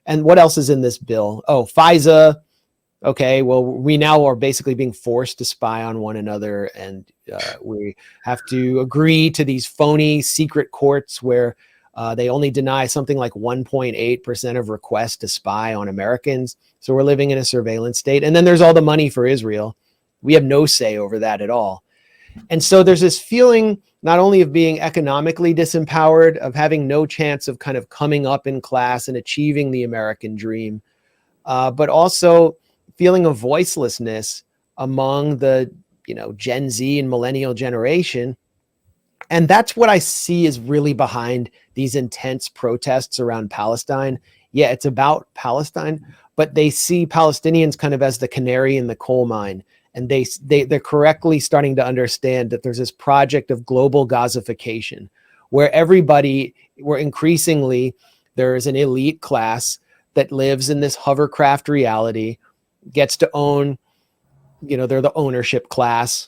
Speaker 2: And what else is in this bill? Oh, FISA. Okay, well, we now are basically being forced to spy on one another. And we have to agree to these phony secret courts where they only deny something like 1.8% of requests to spy on Americans. So we're living in a surveillance state. And then there's all the money for Israel. We have no say over that at all. And so there's this feeling not only of being economically disempowered, of having no chance of kind of coming up in class and achieving the American dream, but also feeling of voicelessness among the, Gen Z and millennial generation. And that's what I see is really behind these intense protests around Palestine. Yeah, it's about Palestine, but they see Palestinians kind of as the canary in the coal mine. And they're correctly starting to understand that there's this project of global Gazification, where increasingly there's an elite class that lives in this hovercraft reality, gets to own, they're the ownership class,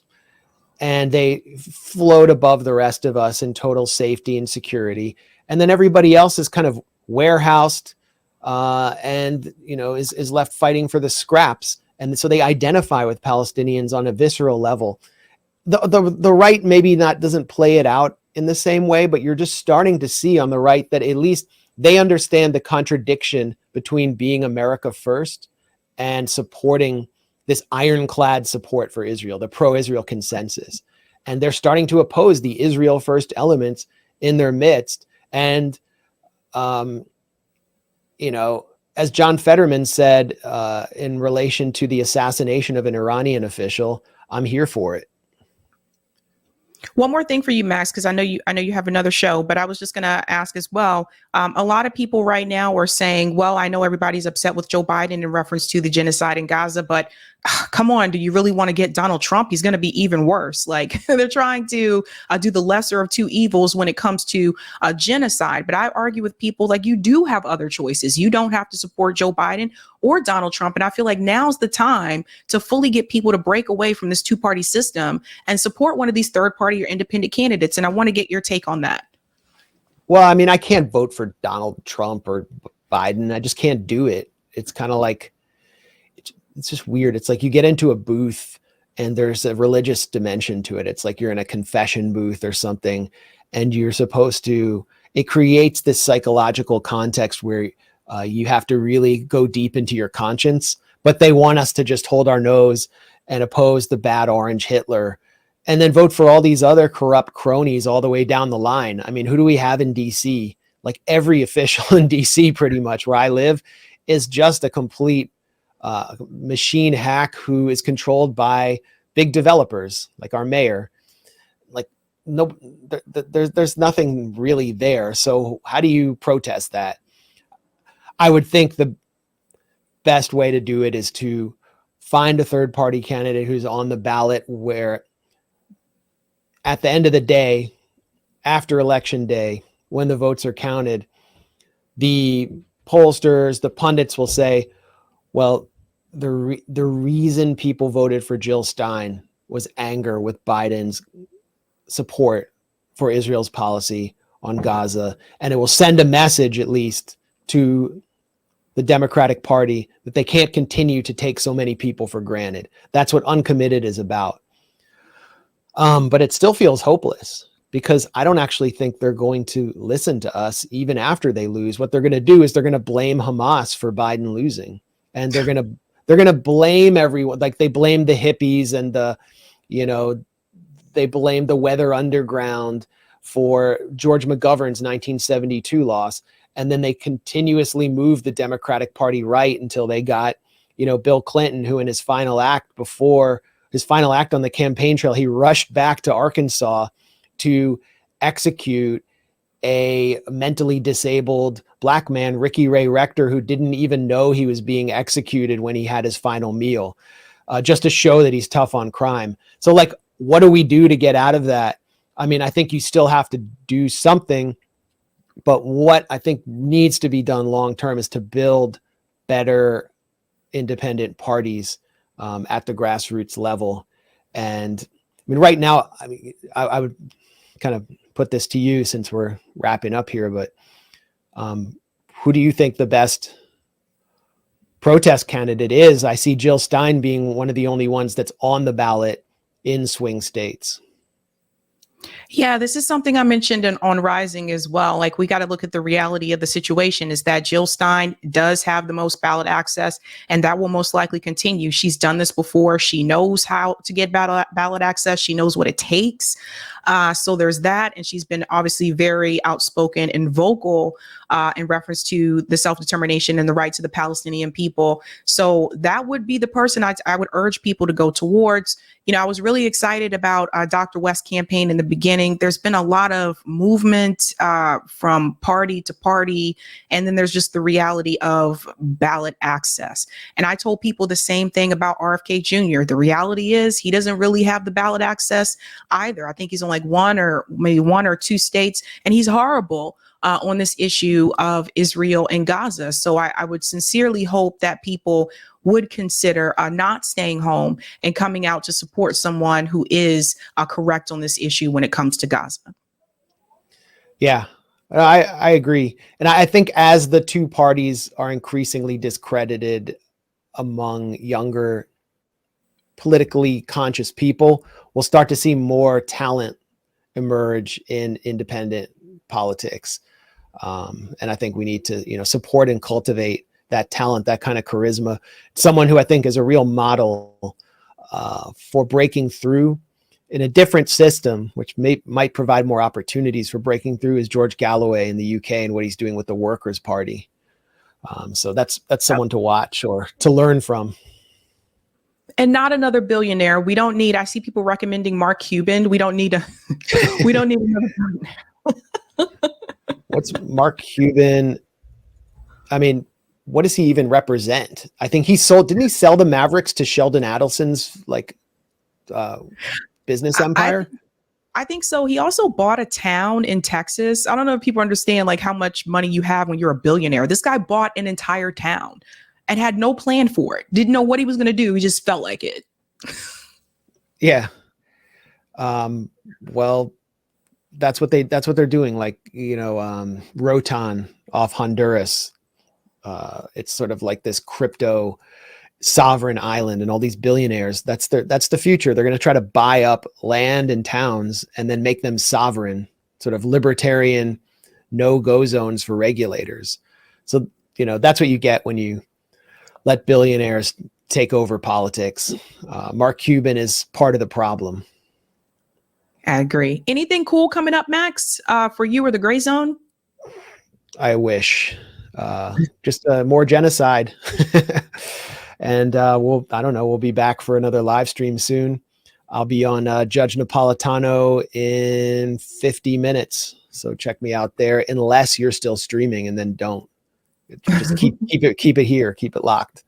Speaker 2: and they float above the rest of us in total safety and security. And then everybody else is kind of warehoused and, is left fighting for the scraps. And so they identify with Palestinians on a visceral level. The right maybe doesn't play it out in the same way, but you're just starting to see on the right that at least they understand the contradiction between being America first and supporting this ironclad support for Israel, the pro-Israel consensus. And they're starting to oppose the Israel first elements in their midst. And, as John Fetterman said in relation to the assassination of an Iranian official, I'm here for it.
Speaker 1: One more thing for you, Max, because I know you have another show, but I was just going to ask as well. A lot of people right now are saying, well, I know everybody's upset with Joe Biden in reference to the genocide in Gaza, but come on, do you really want to get Donald Trump? He's going to be even worse. Like they're trying to do the lesser of two evils when it comes to genocide. But I argue with people like you do have other choices. You don't have to support Joe Biden or Donald Trump. And I feel like now's the time to fully get people to break away from this two-party system and support one of these third-party or independent candidates. And I want to get your take on that.
Speaker 2: Well, I mean, I can't vote for Donald Trump or Biden. I just can't do it. It's kind of like, it's just weird. It's like you get into a booth and there's a religious dimension to it. It's like you're in a confession booth or something, and you're supposed to, it creates this psychological context where you have to really go deep into your conscience, but they want us to just hold our nose and oppose the bad orange Hitler and then vote for all these other corrupt cronies all the way down the line. I mean, who do we have in DC? Like every official in DC, pretty much where I live, is just a complete machine hack who is controlled by big developers like our mayor. Like there's nothing really there. So how do you protest that? I would think the best way to do it is to find a third party candidate who's on the ballot where at the end of the day, after election day, when the votes are counted, the pollsters, the pundits will say, well, the reason people voted for Jill Stein was anger with Biden's support for Israel's policy on Gaza. And it will send a message, at least, to the Democratic Party that they can't continue to take so many people for granted. That's what uncommitted is about. But it still feels hopeless because I don't actually think they're going to listen to us even after they lose. What they're going to do is they're going to blame Hamas for Biden losing. And they're going to blame everyone. Like they blame the hippies and they blame the Weather Underground for George McGovern's 1972 loss. And then they continuously moved the Democratic Party right until they got, Bill Clinton, who in his final act on the campaign trail, he rushed back to Arkansas to execute a mentally disabled black man, Ricky Ray Rector, who didn't even know he was being executed when he had his final meal, just to show that he's tough on crime. So like, what do we do to get out of that? I mean, I think you still have to do something But what I think needs to be done long term is to build better independent parties at the grassroots level. And I mean, right now, I mean, I would kind of put this to you since we're wrapping up here, but who do you think the best protest candidate is? I see Jill Stein being one of the only ones that's on the ballot in swing states.
Speaker 1: Yeah, this is something I mentioned on Rising as well. Like, we got to look at the reality of the situation is that Jill Stein does have the most ballot access, and that will most likely continue. She's done this before. She knows how to get ballot access. She knows what it takes. So there's that. And she's been obviously very outspoken and vocal in reference to the self-determination and the rights of the Palestinian people. So that would be the person I would urge people to go towards. You know, I was really excited about Dr. West's campaign in the beginning. There's been a lot of movement from party to party. And then there's just the reality of ballot access. And I told people the same thing about RFK Jr. The reality is he doesn't really have the ballot access either. I think he's on like one or two states, and he's horrible on this issue of Israel and Gaza. So I would sincerely hope that people would consider not staying home and coming out to support someone who is correct on this issue when it comes to Gaza.
Speaker 2: Yeah, I agree. And I think as the two parties are increasingly discredited among younger, politically conscious people, we'll start to see more talent emerge in independent politics. And I think we need to, support and cultivate that talent, that kind of charisma. Someone who I think is a real model for breaking through in a different system, which might provide more opportunities for breaking through, is George Galloway in the UK and what he's doing with the Workers' Party. So that's someone to watch or to learn from.
Speaker 1: And not another billionaire. We don't need, I see people recommending Mark Cuban. We don't need another billionaire.
Speaker 2: What's Mark Cuban? I mean, what does he even represent? I think didn't he sell the Mavericks to Sheldon Adelson's business empire?
Speaker 1: I think so. He also bought a town in Texas. I don't know if people understand like how much money you have when you're a billionaire. This guy bought an entire town and had no plan for it. Didn't know what he was going to do. He just felt like it. Yeah.
Speaker 2: Well, that's what they're doing. Like, Rotan off Honduras. It's sort of like this crypto sovereign island, and all these billionaires. That's the future. They're going to try to buy up land and towns and then make them sovereign, sort of libertarian, no-go zones for regulators. So, that's what you get when you let billionaires take over politics. Mark Cuban is part of the problem.
Speaker 1: I agree. Anything cool coming up, Max, for you or the Gray Zone?
Speaker 2: I wish. Just more genocide. And we'll be back for another live stream soon. I'll be on Judge Napolitano in 50 minutes. So check me out there, unless you're still streaming, and then don't. Just keep it here. Keep it locked.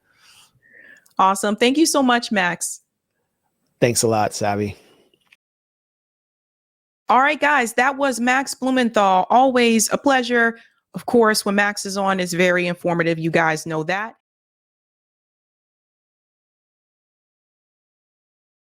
Speaker 1: Awesome. Thank you so much, Max.
Speaker 2: Thanks a lot, Sabby.
Speaker 1: All right, guys, that was Max Blumenthal. Always a pleasure. Of course, when Max is on, it's very informative. You guys know that.